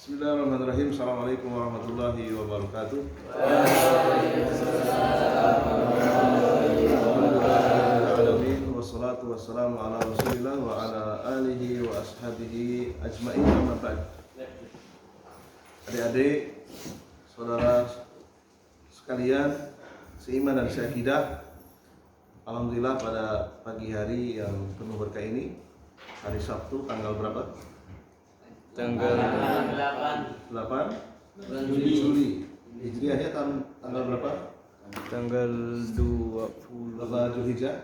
Bismillahirrahmanirrahim. Assalamualaikum warahmatullahi wabarakatuh. Wassalatu wassalamu ala rasulillah wa ala alihi wa ashabihi ajma'in, amma ba'd. Adik-adik, saudara sekalian, seiman dan seakidah, alhamdulillah pada pagi hari yang penuh berkah ini, hari Sabtu tanggal berapa? Tanggal 8 Juli. Hijriahnya tanggal berapa? Tanggal 20 Zulhijjah.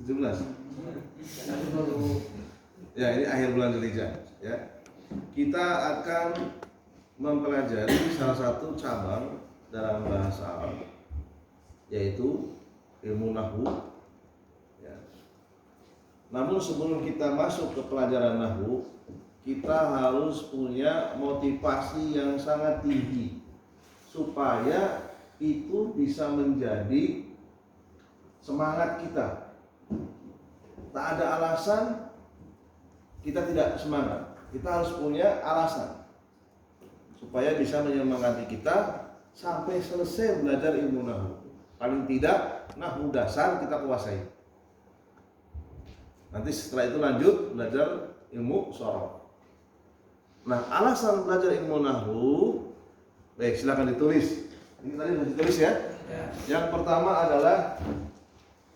17. Ya, ini akhir bulan Zulhijjah, ya. Kita akan mempelajari salah satu cabang dalam bahasa Arab, yaitu ilmu nahwu, ya. Namun sebelum kita masuk ke pelajaran nahwu, kita harus punya motivasi yang sangat tinggi supaya itu bisa menjadi semangat kita. Tak ada alasan kita tidak semangat. Kita harus punya alasan supaya bisa menyemangati kita sampai selesai belajar ilmu nahwu. Paling tidak nahwu dasar kita kuasai. Nanti setelah itu lanjut belajar ilmu sorof. Nah, alasan belajar ilmu nahwu, baik, silakan ditulis. Ini tadi sudah ditulis ya. Yang pertama adalah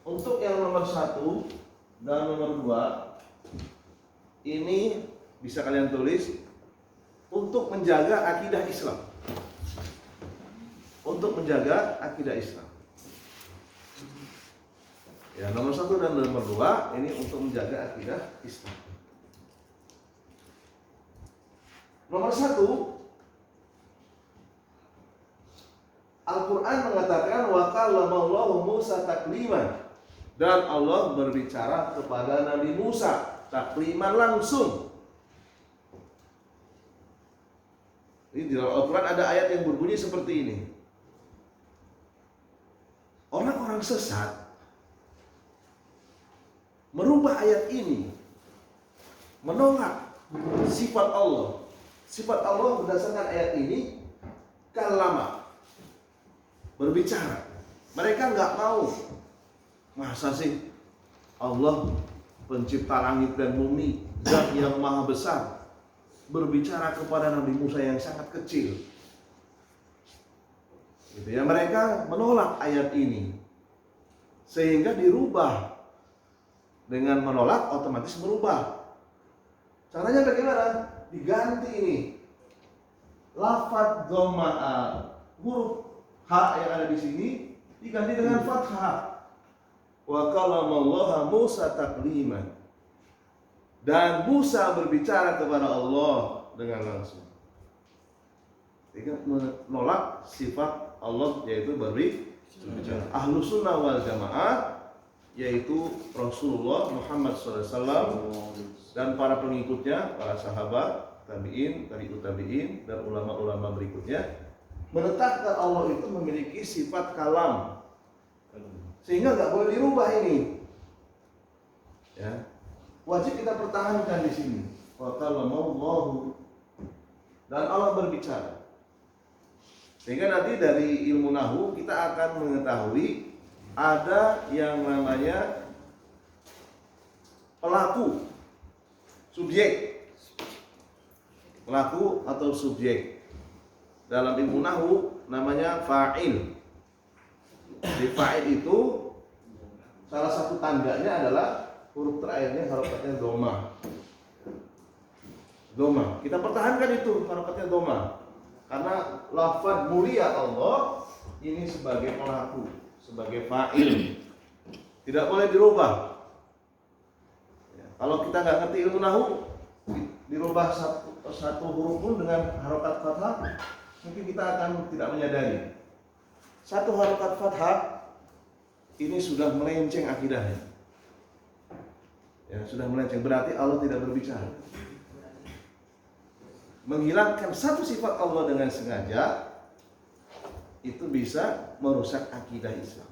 untuk yang nomor 1 dan nomor 2 ini bisa kalian tulis untuk menjaga akidah Islam. Untuk menjaga akidah Islam. Ya, nomor 1 dan nomor 2 ini untuk menjaga akidah Islam. Nomor 1, Al-Quran mengatakan wa kallamallahu Musa takliman, dan Allah berbicara kepada Nabi Musa takliman langsung. Ini di dalam Al-Quran ada ayat yang berbunyi seperti ini. Orang-orang sesat merubah ayat ini, menolak sifat Allah. Sifat Allah berdasarkan ayat ini kalama, berbicara. Mereka nggak mau. Masa sih Allah pencipta langit dan bumi, zat yang maha besar, berbicara kepada Nabi Musa yang sangat kecil. Gitu ya, mereka menolak ayat ini. Sehingga dirubah. Dengan menolak otomatis merubah. Caranya bagaimana? Diganti ini. Lafadz dhamma, huruf H yang ada di sini diganti dengan fathah. Wa kallamallaha Musa takliman. Dan Musa berbicara kepada Allah dengan langsung. Jadi menolak sifat Allah, yaitu berbicara. Ahlus sunnah wal jamaah, yaitu Rasulullah Muhammad SAW dan para pengikutnya, para sahabat, tabi'in, tabi'ut tabi'in, dan ulama-ulama berikutnya, menetapkan Allah itu memiliki sifat kalam, sehingga nggak boleh dirubah ini. Ya, wajib kita pertahankan di sini. Wa kallamallahu, dan Allah berbicara. Sehingga nanti dari ilmu nahwu kita akan mengetahui ada yang namanya pelaku, subjek. Pelaku atau subjek. Dalam ilmu nahwu namanya fa'il. Di fa'il itu salah satu tandanya adalah huruf terakhirnya harokatnya dhamma. Dhamma. Kita pertahankan itu harokatnya dhamma. Karena lafaz mulia Allah ini sebagai pelaku, sebagai fa'il, tidak boleh dirubah. Ya, kalau kita nggak ngerti ilmu nahwu, dirubah satu huruf pun dengan harokat fathah, mungkin kita akan tidak menyadari. Satu harokat fathah ini sudah melenceng akidahnya. Ya, sudah melenceng, berarti Allah tidak berbicara. Menghilangkan satu sifat Allah dengan sengaja itu bisa merusak akidah Islam.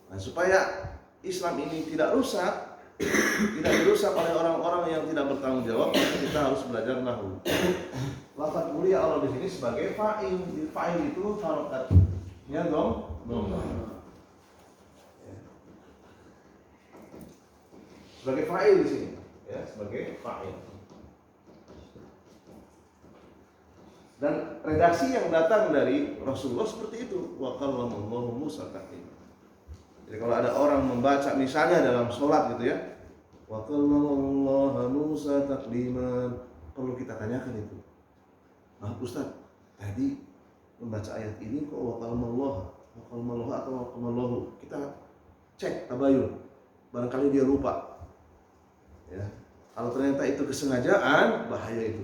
Nah, supaya Islam ini tidak rusak, tidak dirusak oleh orang-orang yang tidak bertanggung jawab, maka kita harus belajar nahwu. Lafaz mulia Allah di sini sebagai fa'il. Fa'il itu harokatnya dhamma. Sebagai fa'il di sini, ya, sebagai fa'il. Dan redaksi yang datang dari Rasulullah seperti itu. Wa kallamallahu Musa taklima. Jadi kalau ada orang membaca misalnya dalam sholat gitu ya, wa kallamallahu Musa taklima, perlu kita tanyakan itu. Ustaz, tadi membaca ayat ini kok wa kallamallahu atau wa kallamallahu? Kita cek tabayun. Barangkali dia lupa. Ya. Kalau ternyata itu kesengajaan, bahaya itu.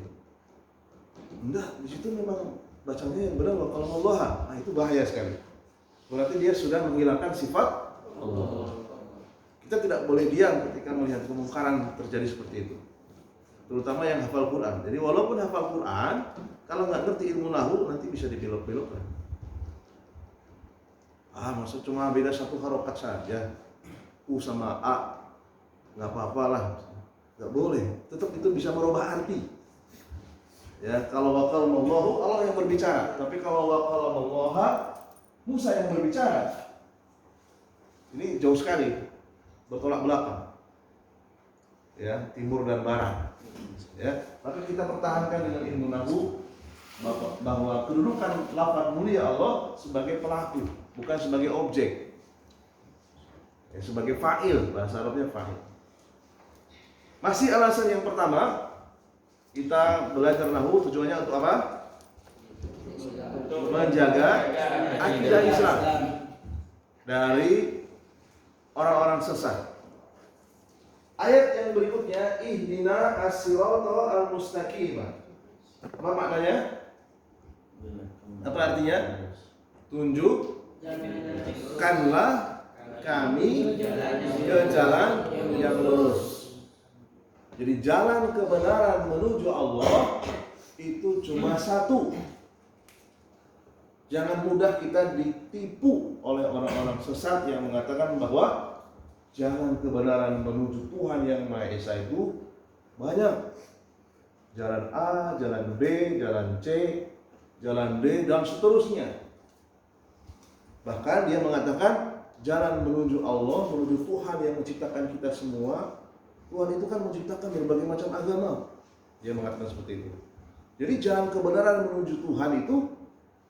Enggak, di situ memang bacanya yang benar wa kallamallahu. Nah, itu bahaya sekali. Berarti dia sudah menghilangkan sifat Allah. Kita tidak boleh diam ketika melihat kemungkaran terjadi seperti itu. Terutama yang hafal Quran. Jadi walaupun hafal Quran, kalau nggak ngerti ilmu nahwu nanti bisa dibelok-belokkan. Maksud cuma beda satu harokat saja. U sama A, nggak apa-apa lah. Nggak boleh. Tetap itu bisa merubah arti. Ya, kalau wa kallamallahu Allah yang berbicara, tapi kalau wa kallamallahu Musa yang berbicara. Ini jauh sekali, bertolak belakang. Ya, timur dan barat. Ya, tapi kita pertahankan dengan ilmu nahwu bahwa kedudukan lafaz mulia Allah sebagai pelaku, bukan sebagai objek. Ya, sebagai fa'il, bahasa Arabnya fa'il. Masih alasan yang pertama, kita belajar nahwu tujuannya untuk apa? Menjaga akidah Islam dari orang-orang sesat. Ayat yang berikutnya, ihdina as-siratal al-mustaqim. Apa maknanya? Apa artinya? Tunjukkanlah kami ke jalan yang lurus. Jadi jalan kebenaran menuju Allah itu cuma satu. Jangan mudah kita ditipu oleh orang-orang sesat yang mengatakan bahwa jalan kebenaran menuju Tuhan yang Maha Esa itu banyak. Jalan A, jalan B, jalan C, jalan D, dan seterusnya. Bahkan dia mengatakan jalan menuju Allah, menuju Tuhan yang menciptakan kita semua. Tuhan itu kan menciptakan berbagai macam agama. Dia mengatakan seperti itu. Jadi jalan kebenaran menuju Tuhan itu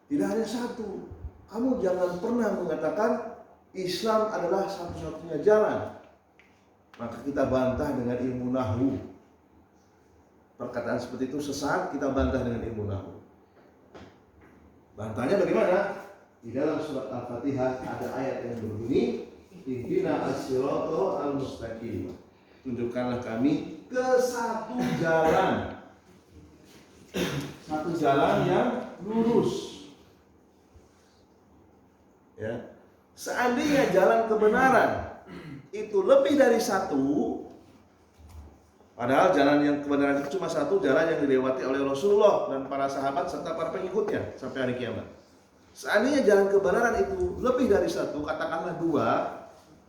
tidak hanya satu. Kamu jangan pernah mengatakan Islam adalah satu-satunya jalan. Maka kita bantah dengan ilmu nahwu. Perkataan seperti itu sesat, kita bantah dengan ilmu nahwu. Bantahnya bagaimana? Di dalam surat Al-Fatihah ada ayat yang berbunyi, ihdina as-siratal al-mustaqim. Tunjukkanlah kami ke satu jalan. Satu jalan yang lurus. Ya. Seandainya jalan kebenaran itu lebih dari satu, padahal jalan yang kebenaran itu cuma satu, jalan yang dilewati oleh Rasulullah dan para sahabat serta para pengikutnya sampai hari kiamat. Seandainya jalan kebenaran itu lebih dari satu, katakanlah dua,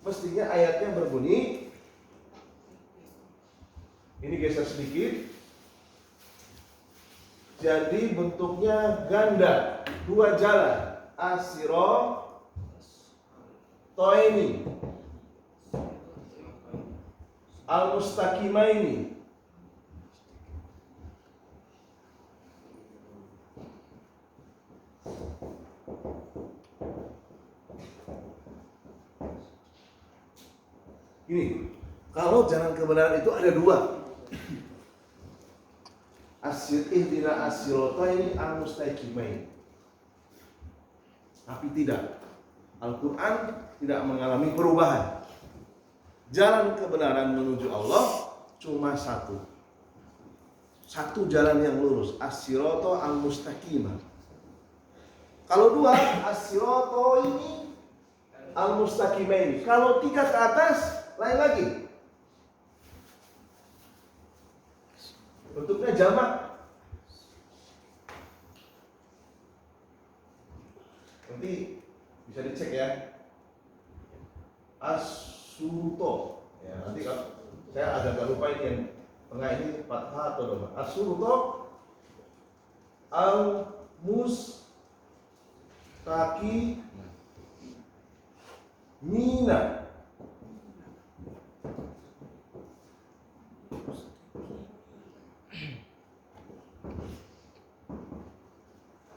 mestinya ayatnya berbunyi, ini geser sedikit, jadi bentuknya ganda, dua jalan, as-sirataini. Al-mustaqimaini. Ini, kalau jalan kebenaran itu ada dua. Ihdina as-sirataini al-mustaqimain. Tapi tidak. Al-Quran tidak mengalami perubahan. Jalan kebenaran menuju Allah cuma satu. Satu jalan yang lurus, as-sirata al-mustaqimah. Kalau dua, as-sirata ini al-mustaqimain. Kalau tiga ke atas, lain lagi. Bentuknya jamak. Nanti bisa dicek ya. Suruto. Ya, nanti kalau saya agak lupa ini yang tengah ini fathah atau dhamma. As-suruto al-mustaqi mina.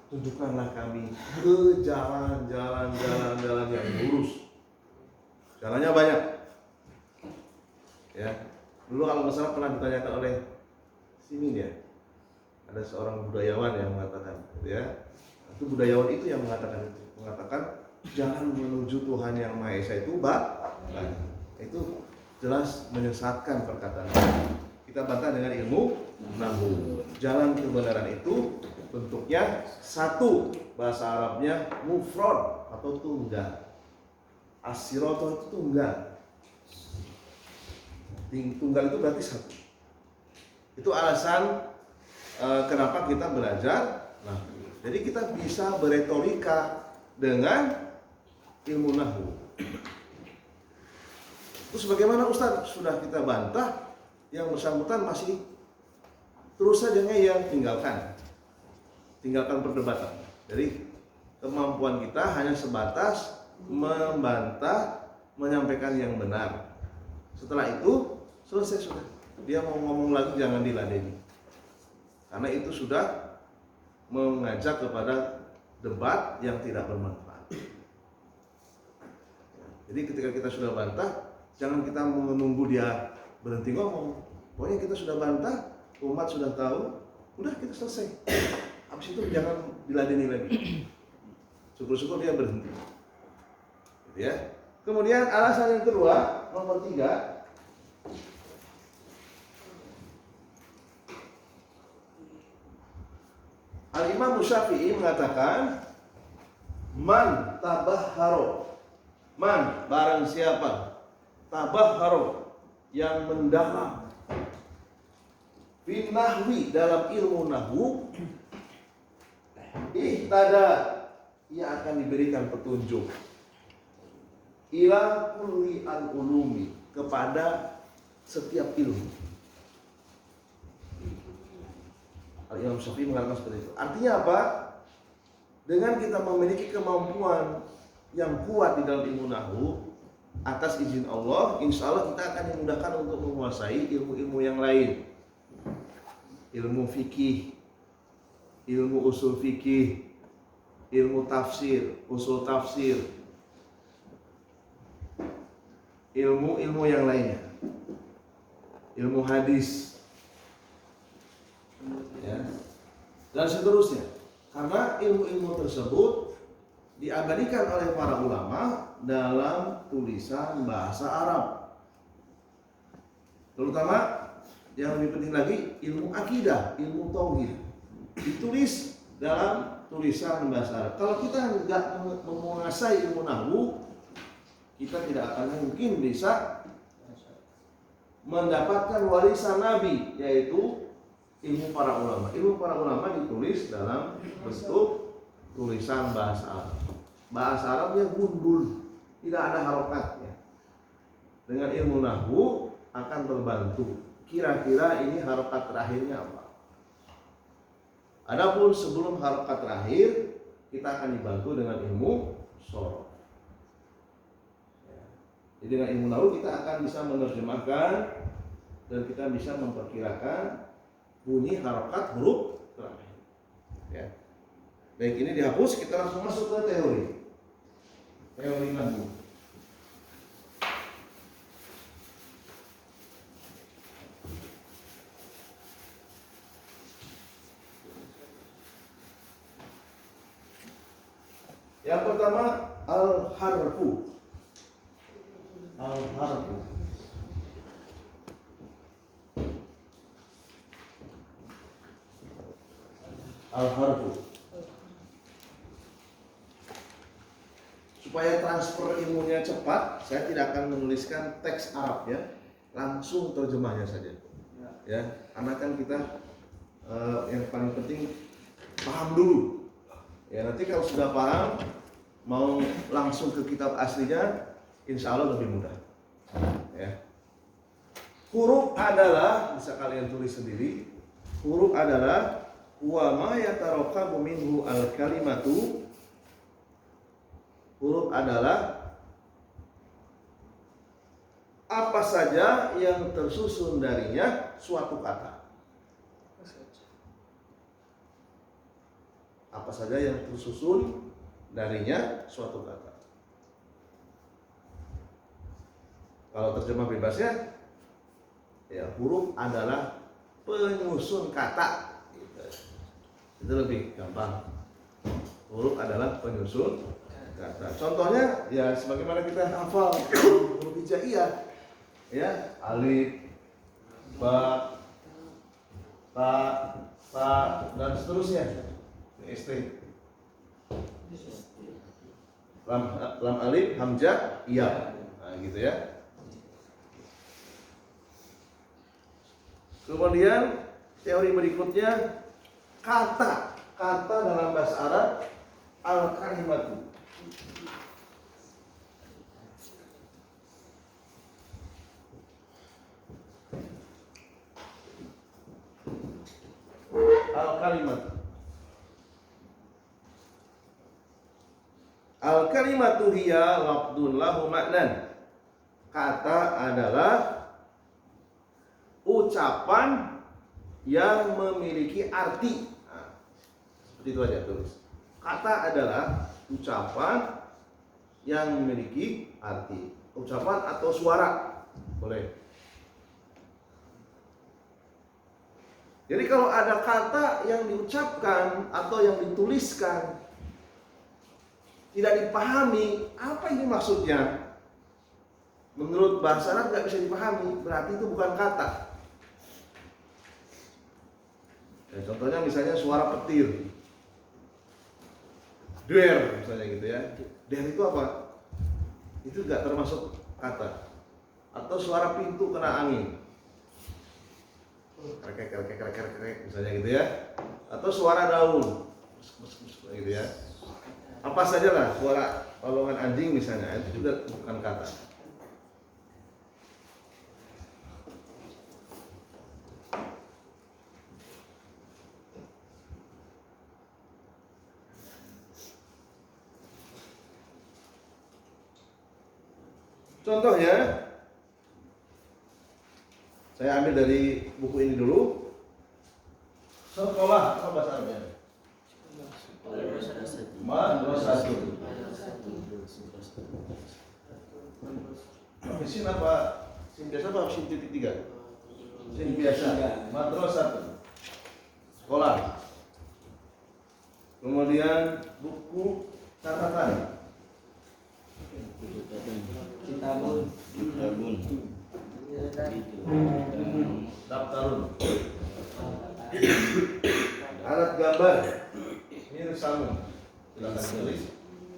Tunjukkanlah kami ke jalan-jalan yang lurus. Jalannya banyak. Ya. Dulu kalau nggak salah pernah ditanyakan oleh sini dia. Ada seorang budayawan yang mengatakan, ya. Itu budayawan itu yang mengatakan jalan menuju Tuhan yang Maha Esa itu banyak. Itu jelas menyesatkan perkataan. Kita bantah dengan ilmu nahwu. Jalan kebenaran itu bentuknya satu, bahasa Arabnya mufrad atau tunggal. As-sirata itu tunggal. Tunggal itu berarti satu. Itu alasan kenapa kita belajar. Nah, jadi kita bisa beretorika dengan ilmu nahwu. Terus bagaimana Ustaz? Sudah kita bantah, yang bersangkutan masih terus saja ngeyel, tinggalkan perdebatan. Jadi kemampuan kita hanya sebatas membantah, menyampaikan yang benar. Setelah itu selesai sudah. Dia mau ngomong lagi jangan diladeni. Karena itu sudah mengajak kepada debat yang tidak bermanfaat. Jadi ketika kita sudah bantah, jangan kita menunggu dia berhenti ngomong. Pokoknya kita sudah bantah, umat sudah tahu, udah kita selesai. Habis itu jangan diladeni lagi. Syukur-syukur dia berhenti. Gitu ya. Kemudian alasan yang kedua, nomor 3. Al-Imam Syafi'i mengatakan, man tabahharo, man barang siapa, tabahharo yang mendalam fi nahwi dalam ilmu nahwu, ihtada ia akan diberikan petunjuk ila kulli al-ulumi kepada setiap ilmu. Al-Imam Syafi'i mengatakan seperti itu. Artinya apa? Dengan kita memiliki kemampuan yang kuat di dalam ilmu nahwu, atas izin Allah, insya Allah kita akan dimudahkan untuk menguasai ilmu-ilmu yang lain. Ilmu fikih, ilmu usul fikih, ilmu tafsir, usul tafsir, ilmu-ilmu yang lainnya, ilmu hadis, ya, dan seterusnya. Karena ilmu-ilmu tersebut diabadikan oleh para ulama dalam tulisan bahasa Arab. Terutama yang lebih penting lagi ilmu akidah, ilmu tauhid ditulis dalam tulisan bahasa Arab. Kalau kita nggak menguasai ilmu nahwu, kita tidak akan mungkin bisa mendapatkan warisan Nabi, yaitu ilmu para ulama. Ilmu para ulama ditulis dalam bentuk tulisan bahasa Arab. Bahasa Arabnya gundul, tidak ada harokatnya. Dengan ilmu nahwu akan terbantu. Kira-kira ini harokat terakhirnya apa? Adapun sebelum harokat terakhir, kita akan dibantu dengan ilmu shorof. Jadi dengan ilmu nahwu kita akan bisa menerjemahkan dan kita bisa memperkirakan bunyi harokat huruf terakhir. Ya. Baik, ini dihapus, kita langsung masuk ke teori. Teori nahwu. Yang pertama al-harfu. Al-harfu. Al-harfu. Supaya transfer ilmunya cepat, saya tidak akan menuliskan teks Arab ya, langsung terjemahnya saja. Ya, karena kan kita yang paling penting paham dulu. Ya, nanti kalau sudah paham, mau langsung ke kitab aslinya, insya Allah lebih mudah. Huruf adalah, bisa kalian tulis sendiri. Huruf adalah wa ma yatarakabu minhu al-kalimatu. Huruf adalah apa saja yang tersusun darinya suatu kata. Apa saja yang tersusun darinya suatu kata. Kalau terjemah bebasnya, ya huruf adalah penyusun kata. Itu lebih gampang. Huruf adalah penyusun kata. Contohnya ya sebagaimana kita hafal huruf hijaiyah, ya alif, ba, ta, ta dan seterusnya. ST. Lam alif, hamzah, iya. Nah, gitu ya. Kemudian teori berikutnya kata dalam bahasa Arab al-kalimatu. Al-kalimatu. Al-kalimatu hiya lafdun lahu ma'nan. Kata adalah ucapan yang memiliki arti. Nah, seperti itu aja tulis. Kata adalah ucapan yang memiliki arti. Ucapan atau suara boleh. Jadi kalau ada kata yang diucapkan atau yang dituliskan tidak dipahami, apa ini maksudnya? Menurut bahasa Arab nggak bisa dipahami, berarti itu bukan kata. Ya, contohnya misalnya suara petir, der misalnya gitu ya. Der itu apa? Itu nggak termasuk kata. Atau suara pintu kena angin, krek misalnya gitu ya. Atau suara daun, gitu ya. Apa saja lah, suara kolongan anjing misalnya, itu juga bukan kata. Contohnya, saya ambil dari buku ini dulu. Sekolah, apa bahasa Arabnya? Madrasatun. Sin apa? Sin biasa apa sin titik tiga? Sin biasa. Madrasatun. Sekolah. Kemudian buku catatan. Kitabun. Daftarun. Alat gambar. Mirsamun. Silakan tulis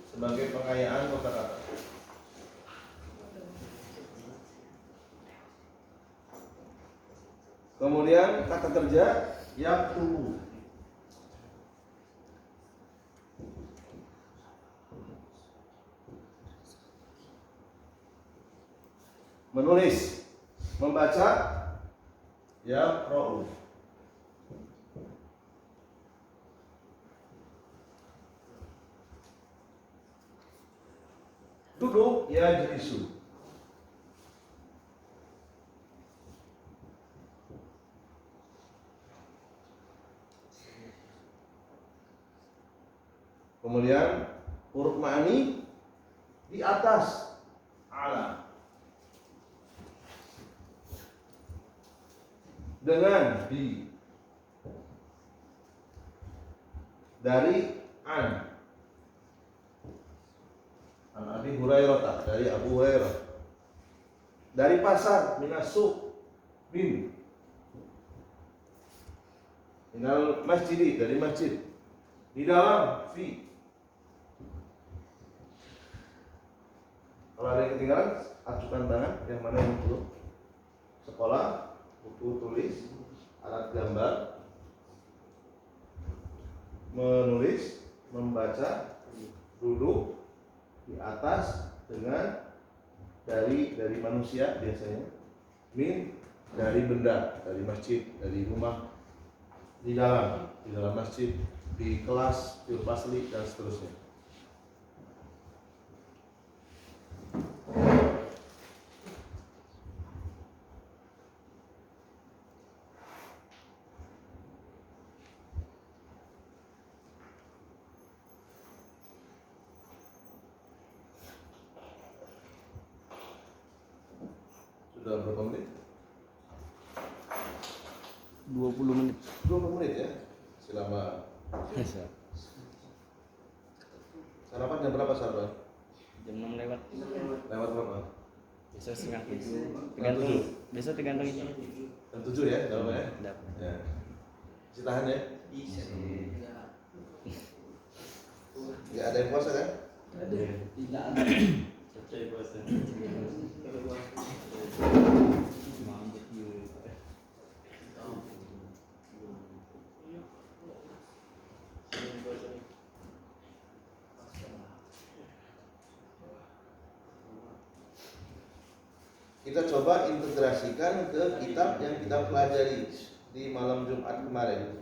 sebagai pengayaan kata-kata. Kemudian kata kerja yaktubu. Menulis, membaca, yaqra'u. Duduk, yajlisu. Kemudian huruf ma'ani di atas ala. Dengan di. Dari an. An Abi Hurairah, dari Abu Hurairah. Dari pasar, minasuk, min. Minal masjidi, dari masjid. Di dalam, fi. Kalau ada yang ketinggalan, acukan tangan yang mana yang belum. Sekolah, buku tulis, alat gambar, menulis, membaca, duduk di atas dengan dari manusia biasanya, min dari benda, dari masjid, dari rumah, di dalam masjid, di kelas, di fasli dan seterusnya. Sudah berapa menit? 20 menit. 20 menit ya. Selama sarapan jam berapa sarapan? Jam 6 lewat. Lewat berapa? Besok setengah 7. Tergantung. Besok tergantung itu. Jam 7 ya, dalam ya? Dapat. Ya. Masih tahan ya? Ya ada yang puasa kan? Ada. Tidak ada. Saya puasa. Kita coba integrasikan ke kitab yang kita pelajari di malam Jumat kemarin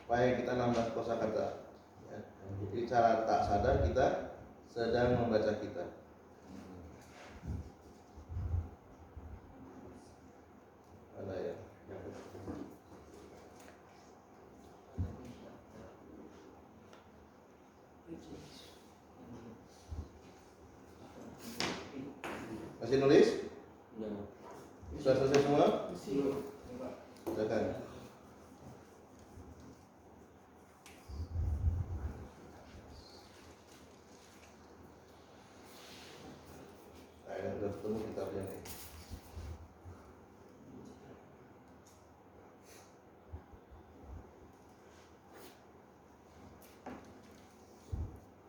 supaya kita nambah kosakata. Ya. Jadi cara tak sadar kita sedang membaca kitab. Ada ya. Masih nulis? Sudah selesai semua? Silakan. Nah, ini udah ketemu kitabnya nih.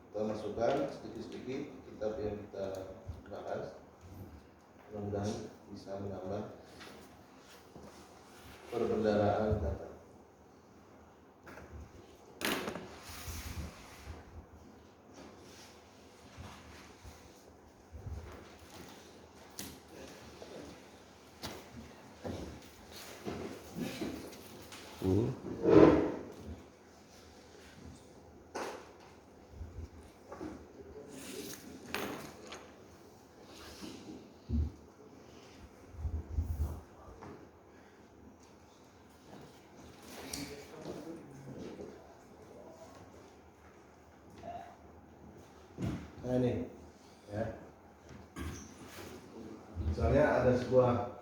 Kita masukkan sedikit-sedikit kitab yang kita bahas. Mudah-mudahan bisa menambah perbendaharaan kata. Nah ini, ya. Misalnya ada sebuah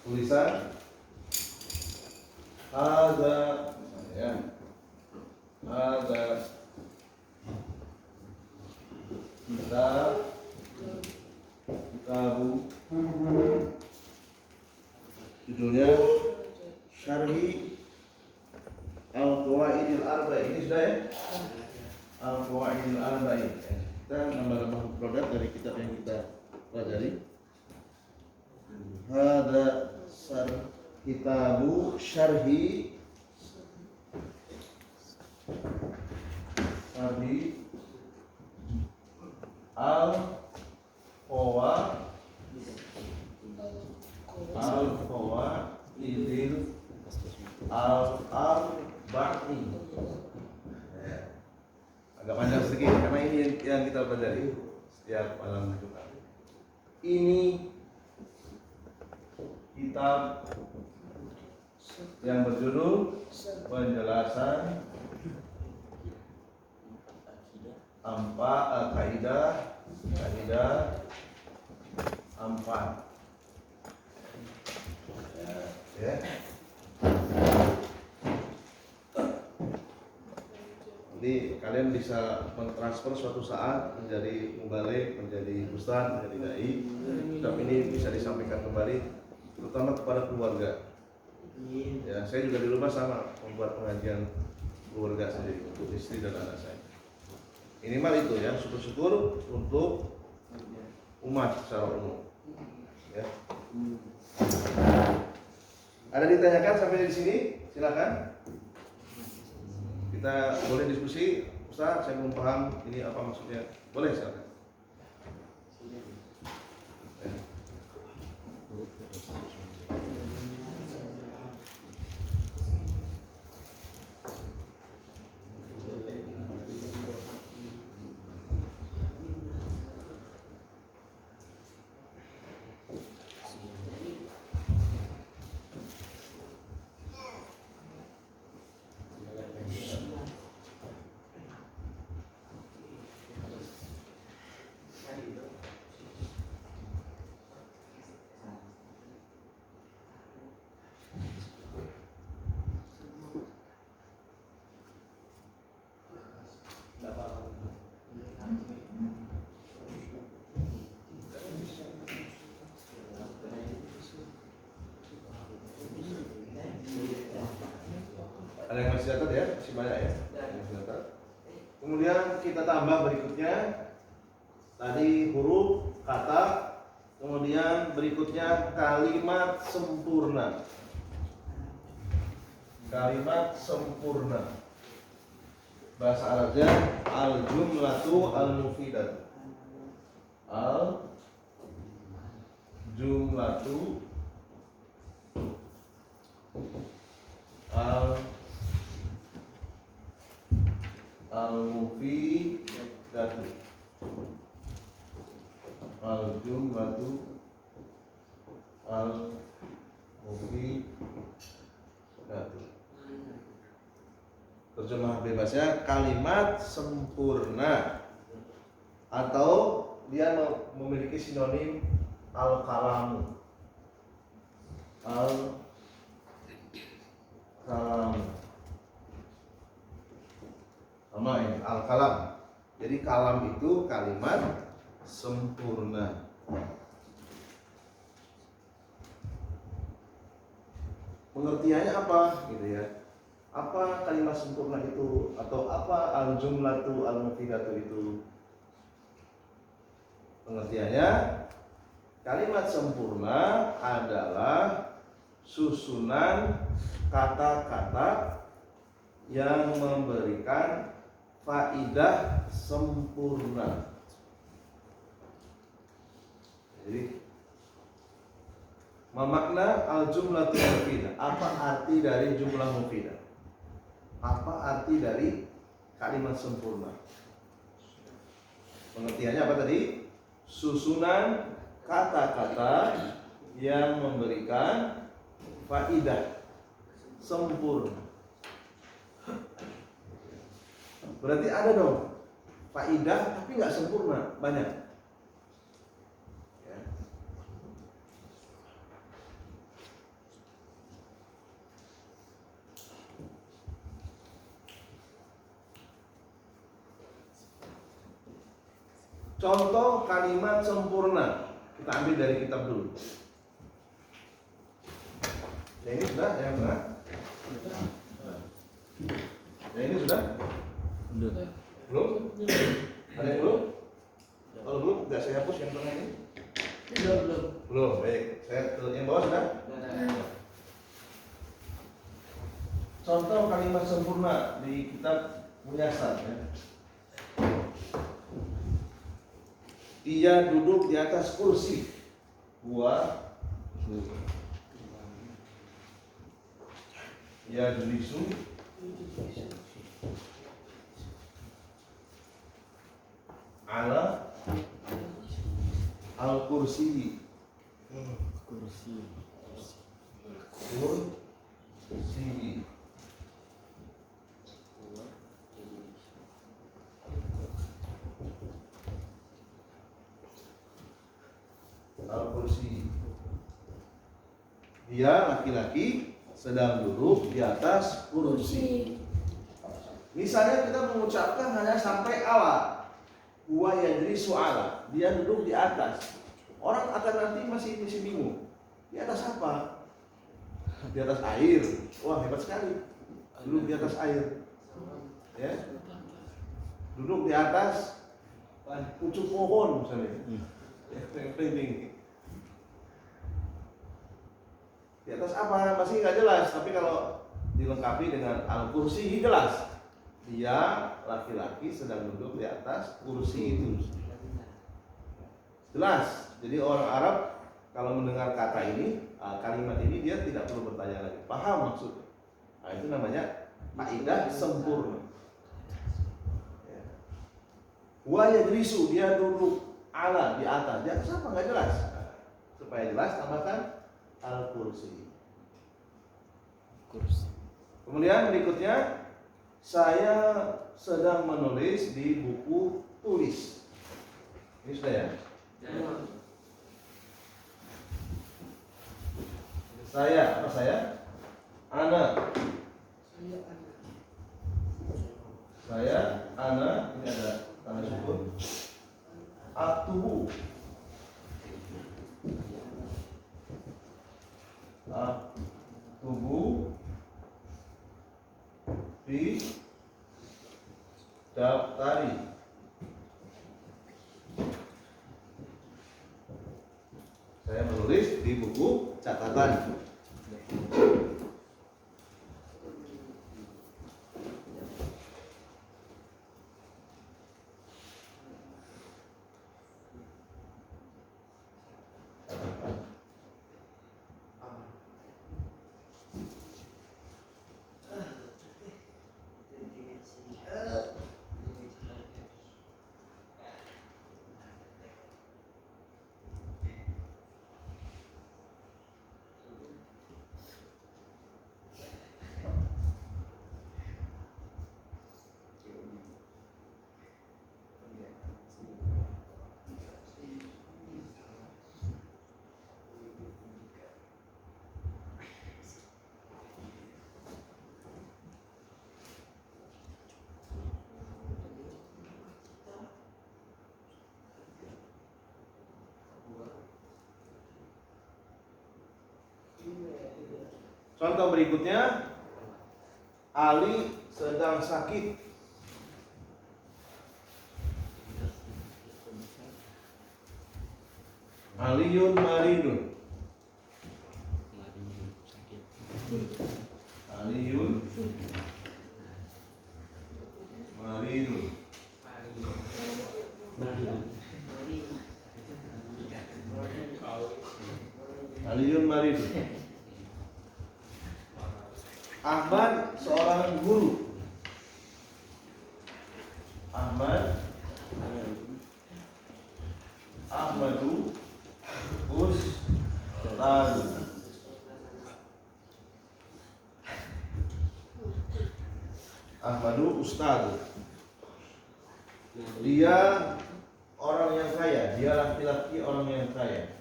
tulisan, ada, ya, ada kitabu, judulnya Syarhi Al-Qawaidil Arba'in. Ini sudah ya? Al-Qawaidil Arba'in. Kita nambah produk dari kitab yang kita pelajari. Hada kitabu syarhi al-qawaidil al-arba'in. Agak panjang sedikit karena ini yang kita pelajari setiap malam Jumat. Ini kitab yang berjudul Penjelasan Kaidah 4. Ya. Jadi kalian bisa mentransfer suatu saat menjadi mubalik, menjadi ustaz, menjadi dai. Kitab ini bisa disampaikan kembali, terutama kepada keluarga. Ya, saya juga di rumah sama membuat pengajian keluarga sendiri untuk istri dan anak saya. Minimal itu ya, syukur-syukur untuk umat secara umum. Ya. Ada ditanyakan sampai di sini? Silakan. Kita boleh diskusi, Ustaz, saya belum paham ini apa maksudnya. Boleh, silakan. Ya. masih catat ya, masih banyak ya. Masih catat. Kemudian kita tambah berikutnya tadi huruf, kata, kemudian berikutnya kalimat sempurna. Kalimat sempurna. Bahasa Arabnya al-jumlatu al-mufidah. Al-jumlatu al-mufidatu. Al-jumlatu al-mufidatu. Terjemah bebasnya kalimat sempurna, atau dia memiliki sinonim al-kalamu. Al-kalam. Sama ini al-kalam. Jadi kalam itu kalimat sempurna. Pengertiannya apa gitu ya? Apa kalimat sempurna itu, atau apa al-jumlatu al-mufidatu itu? Pengertiannya, kalimat sempurna adalah susunan kata-kata yang memberikan faidah sempurna. Jadi memakna al-jumlatul mufidah. Apa arti dari jumlah mufidah? Apa arti dari kalimat sempurna? Pengertiannya apa tadi? Susunan kata-kata yang memberikan faidah sempurna. Berarti ada dong faidah tapi nggak sempurna, banyak. Ya. Contoh kalimat sempurna kita ambil dari kitab dulu. Ya ini sudah, yang benar. Ya ini sudah. Belum? Ada yang belum? Kalau belum, nggak saya hapus yang tengah ini. Belum. Baik. Saya yang bawah sudah. Contoh kalimat sempurna di kitab Muyassar. Ya. Dia duduk di atas kursi. Ya jelisu ala al-kursi. Kursi. Al-kursi. Dia laki-laki sedang duduk di atas kursi. Misalnya kita mengucapkan hanya sampai ala, huwa yajlisu ala, dia duduk di atas. Orang akan nanti masih bingung. Di atas apa? Di atas air. Wah, hebat sekali. Duduk di atas air. Ya. Duduk di atas pucuk pohon misalnya. Yang tinggi. Di atas apa masih nggak jelas, tapi kalau dilengkapi dengan al-kursi jelas. Dia laki-laki sedang duduk di atas kursi itu. Jelas. Jadi orang Arab kalau mendengar kata ini, kalimat ini dia tidak perlu bertanya lagi, paham maksudnya. Nah, itu namanya faidah sempurna. Wa yajlisu, dia duduk ala di atas. Di atas apa nggak jelas. Supaya jelas tambahkan al-kursi. Kemudian berikutnya, saya sedang menulis di buku tulis. Ini sudah ya? Saya, apa saya? Ana. Saya, ana, ini ada tanda syukur. Aktubu. Aktubu buku catatan. Contoh berikutnya, Ali sedang sakit. Aliun maridun. Aliun maridun. Aliun maridun. Ahmad seorang guru. Ahmadu Ustaz. Ahmadu Ustaz. Dia orang yang kaya. Dia laki-laki orang yang kaya.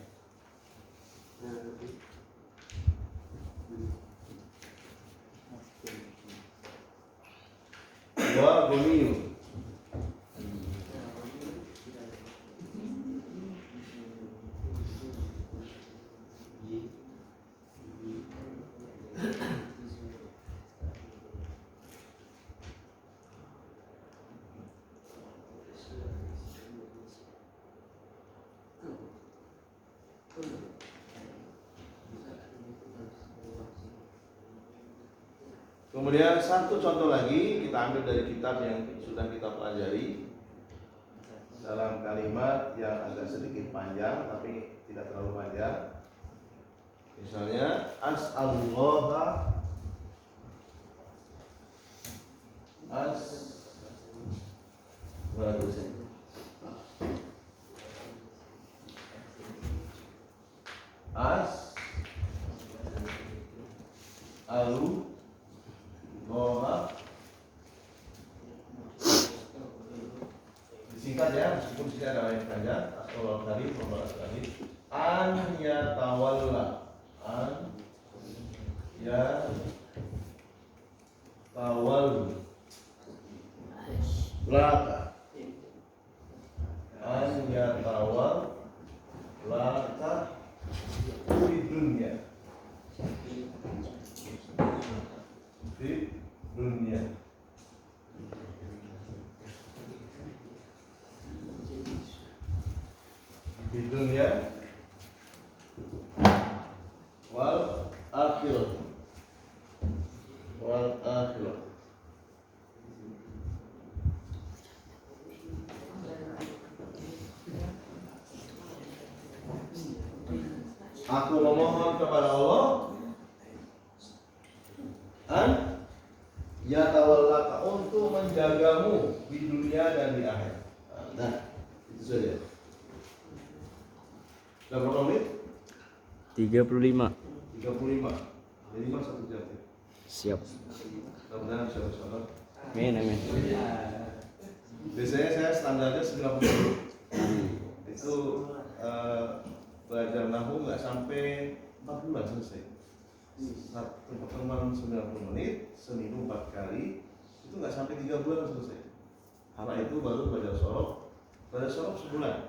Wa ghaniyun. Kemudian satu contoh lagi kita ambil dari kitab yang sudah kita pelajari dalam kalimat yang agak sedikit panjang tapi tidak terlalu panjang. Misalnya as'alullaha disingkat ya, meskipun sini ada lain panjang. As'alullah tadi, pembalas tadi an yatawalla, an yatawalla laka, an yatawalla laka di dunia, di dunia. Di dunia wal akhirah. Aku memohon kepada Allah an yatawallaka, untuk menjagamu di dunia dan di akhirat. Nah, itu saja. Sudah berapa menit? 35. 35. Minimal 1 jam. Siap. Mudah-mudahan bisa bersama. Amin. Biasanya saya standarnya 90 menit. Itu belajar nahu nggak sampai 4 bulan selesai. Satu pertemuan 90 menit, seminggu 4 kali, itu nggak sampai 3 bulan selesai. Karena itu baru belajar sorok sebulan.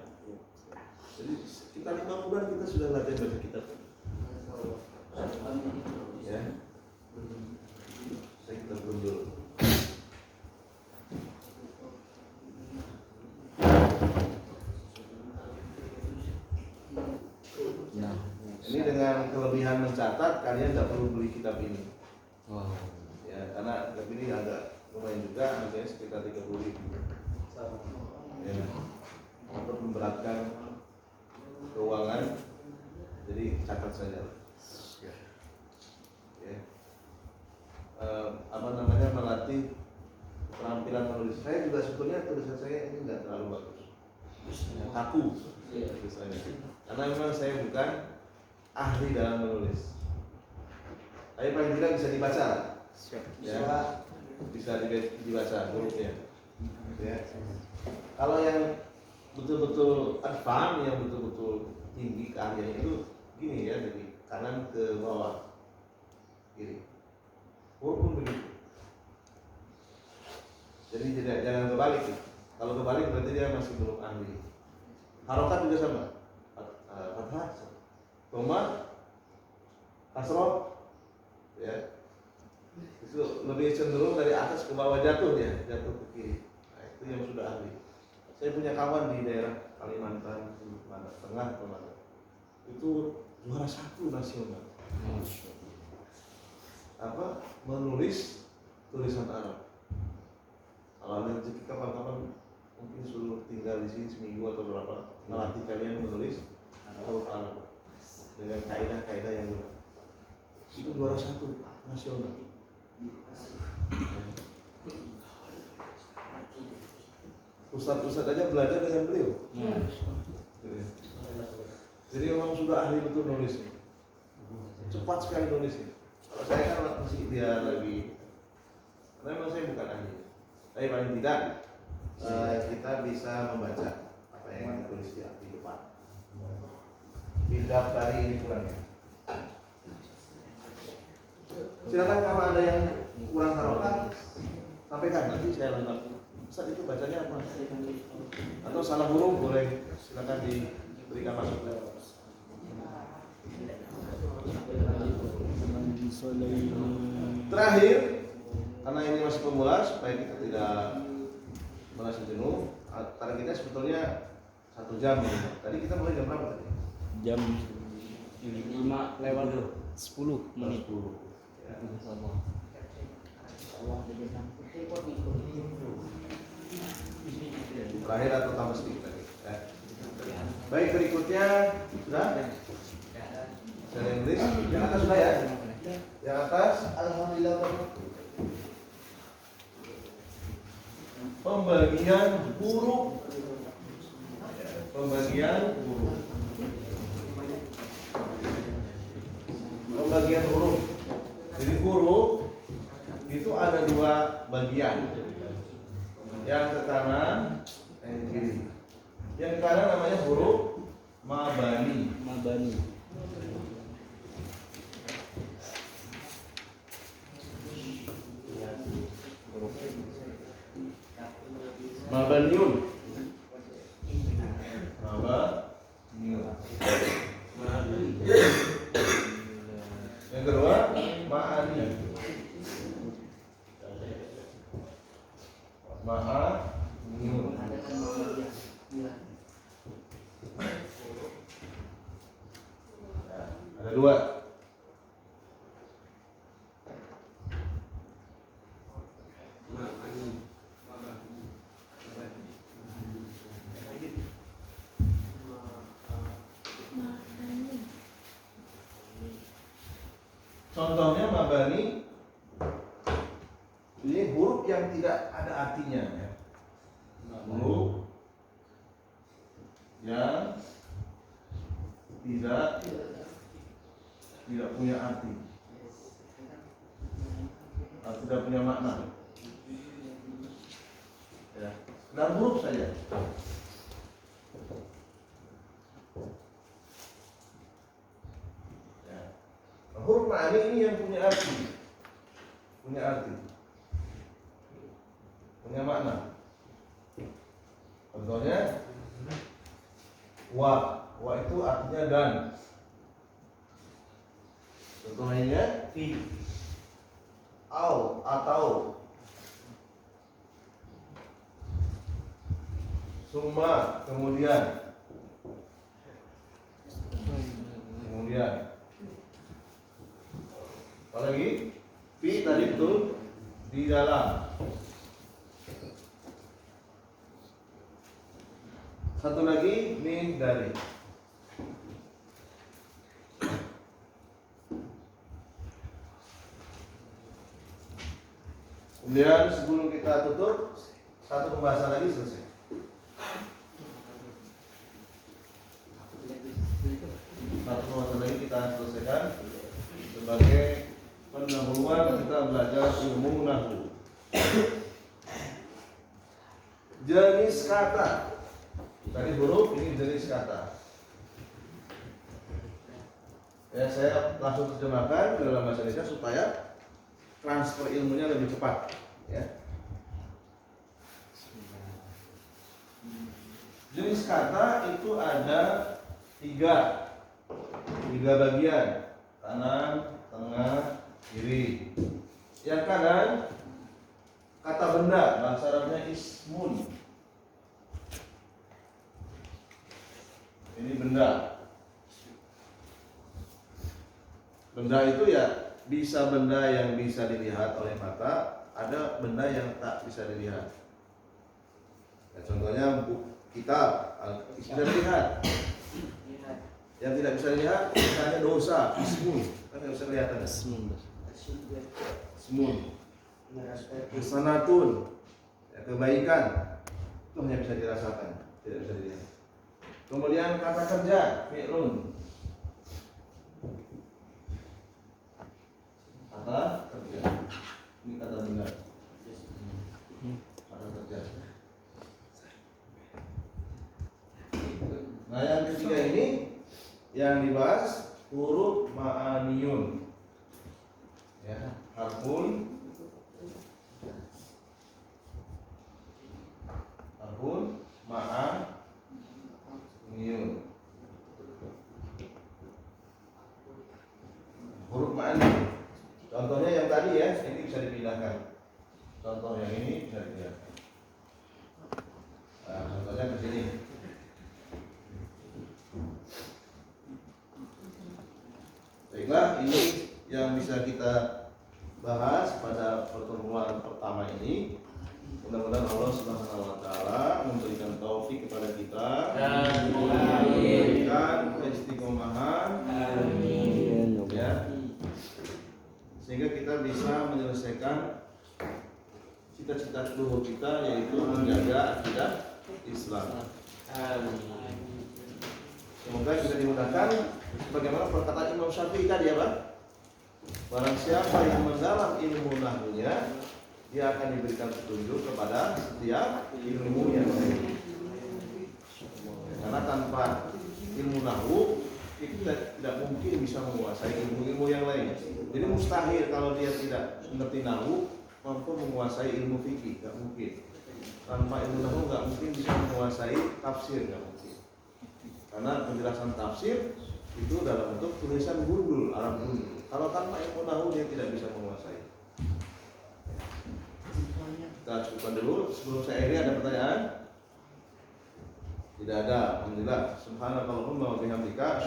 Jadi kita 5 bulan kita sudah latihan baca kitab. Ya. Saya kita dulu. Ini dengan yang kelebihan mencatat, kalian tidak perlu beli kitab ini. Wow. Ya, karena kitab ini agak lumayan juga, harganya sekitar 30.000. Ya, untuk memberatkan keuangan, jadi catat saja. Ya. Melatih keterampilan menulis. Saya juga sebetulnya tulisan saya ini nggak terlalu bagus, kaku tulisannya. Karena memang saya bukan ahli dalam menulis. Tapi paling tidak bisa dibaca, ya, bisa dibaca hurufnya. Ya. Kalau yang betul-betul advance, yang betul-betul tinggi keahliannya itu gini ya, dari kanan ke bawah, kiri. Huruf pun begitu. Jadi jangan kebalik. Kalau kebalik berarti dia masih belum ahli. Harokat juga sama. Fathah, koma, kasroh, ya. Itu lebih cenderung dari atas ke bawah, jatuh dia, jatuh ke kiri. Nah, itu yang sudah ahli. Saya punya kawan di daerah Kalimantan Tengah kemana. Itu juara 1 nasional. Menulis tulisan Arab. Kalau ada rezeki kapan-kapan mungkin suruh tinggal di sini seminggu atau berapa, melatih kalian menulis huruf Arab dengan kaidah-kaidah yang benar. Itu juara 1 nasional. Ustadz aja belajar dengan beliau. Jadi memang sudah ahli betul nulisnya. Cepat sekali nulisnya. Kalau saya kan masih dia lagi, karena memang saya bukan ahli. Tapi paling tidak kita bisa membaca apa yang ditulis di depan. Bidap dari ini kurangnya. Silakan kalau ada yang kurang harokat, sampaikan nanti saya lengkap. Ustaz itu bacanya apa? Atau salah huruf boleh silakan diberikan masukan. Terakhir, karena ini masih pemula supaya kita tidak merasa jenuh, karena kita sebetulnya 1 jam. Tadi kita mulai jam berapa tadi? Jam 5 lewat 10 menit. 10. Ya. Terakhir atau tambah sedikit lagi. Ya. Baik, berikutnya sudah. Saya Inggris. Yang atas sudah ya. Yang atas, alhamdulillah. Pembagian huruf. Pembagian huruf. Pembagian huruf. Jadi huruf itu ada 2 bagian. Yang ke kanan, yang ke kiri. Yang ke kanan namanya huruf mabani. Mabaniun. Yang kedua, ma'ani. Ma'aniun. Ada 2. Contohnya mabani, ini huruf yang tidak ada artinya ya. Huruf yang tidak punya arti, atau tidak punya makna. Ya, dan huruf saja. Huruf ma'ani ini yang punya arti, punya makna. Contohnya wa itu artinya dan. Contohnya fi, au atau, summa kemudian. Apalagi fi tadi betul di dalam. Satu lagi min dari. Kemudian sebelum kita tutup, satu pembahasan lagi selesai. Satu pembahasan lagi kita selesaikan sebagai pendahuluan kita belajar ilmu nahwu. Jenis kata. Tadi huruf, ini jenis kata. Ya, saya langsung terjemahkan ke dalam bahasa Indonesia supaya transfer ilmunya lebih cepat. Ya. Jenis kata itu ada tiga bagian, kanan, tengah, kiri. Yang kanan kata benda, bahasa Arabnya ismun. Ini benda. Benda itu ya bisa benda yang bisa dilihat oleh mata, ada benda yang tak bisa dilihat. Ya, contohnya buku kitab bisa dilihat. Yang tidak bisa dilihat, misalnya dosa, ismun, kan tidak bisa kelihatan. Ismun, hasanatun, ya, kebaikan, itu hanya bisa dirasakan, tidak bisa dilihat. Kemudian kata kerja, fi'lun, kata kerja, ini kata benar, kata kerja. Nah yang ketiga ini yang dibahas huruf ma'aniyun, ya, harfun ma'aniyun. Huruf ma'aniyun. Contohnya yang tadi ya, ini bisa dipindahkan. Contoh yang ini bisa dipindahkan. Nah, contohnya ke sini. Baiklah, ini yang bisa kita bahas pada pertemuan pertama ini. Mudah-mudahan Allah Subhanahu wa taala memberikan taufik kepada kita, memberikan keistiqomahan, ya, sehingga kita bisa menyelesaikan cita-cita luhur kita, yaitu menjaga akidah Islam. Semoga kita dimudahkan. Bagaimana perkataan Imam Syafi'i tadi ya, Pak? Barang siapa yang mendalam ilmu nahwunya, dia akan diberikan petunjuk kepada setiap ilmu yang lain. Karena tanpa ilmu nahwu kita tidak mungkin bisa menguasai ilmu-ilmu yang lain. Jadi mustahil kalau dia tidak mengerti nahwu mampu menguasai ilmu fikih, tidak mungkin. Tanpa ilmu nahwu nggak mungkin bisa menguasai tafsir, nggak mungkin. Karena penjelasan tafsir itu dalam bentuk tulisan gundul, Arab gundul. Kalau tanpa ilmu nahwu dia tidak bisa menguasai. Kita cukupkan dulu. Sebelum saya akhiri, ada pertanyaan? Tidak ada. Alhamdulillah. Subhanakallahumma wa bihamdika.